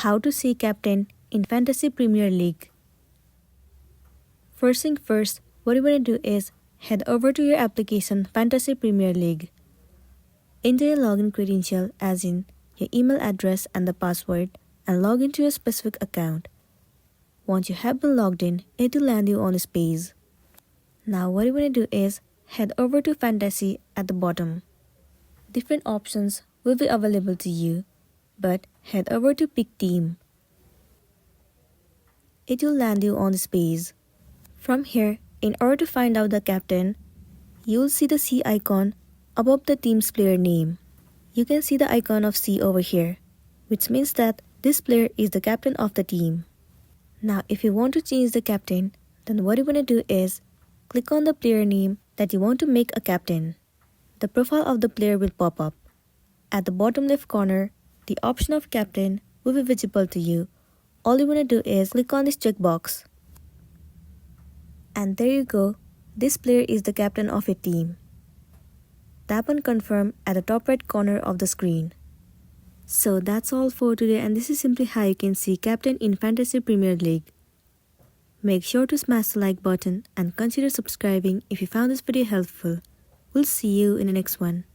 How to see captain in Fantasy Premier League. First thing first, what you want to do is head over to your application Fantasy Premier League. Enter your login credential as in your email address and the password and log into your specific account. Once you have been logged in, it will land you on this page. Now what you want to do is head over to Fantasy at the bottom. Different options will be available to you, but head over to Pick Team. It will land you on this page. From here, in order to find out the captain, you will see the C icon above the team's player name. You can see the icon of C over here, which means that this player is the captain of the team. Now if you want to change the captain, then what you want to do is click on the player name that you want to make a captain. The profile of the player will pop up. At the bottom left corner, the option of captain will be visible to you. All you want to do is click on this checkbox. And there you go, this player is the captain of your team. Tap on confirm at the top right corner of the screen. So that's all for today, and this is simply how you can see captain in Fantasy Premier League. Make sure to smash the like button and consider subscribing if you found this video helpful. We'll see you in the next one.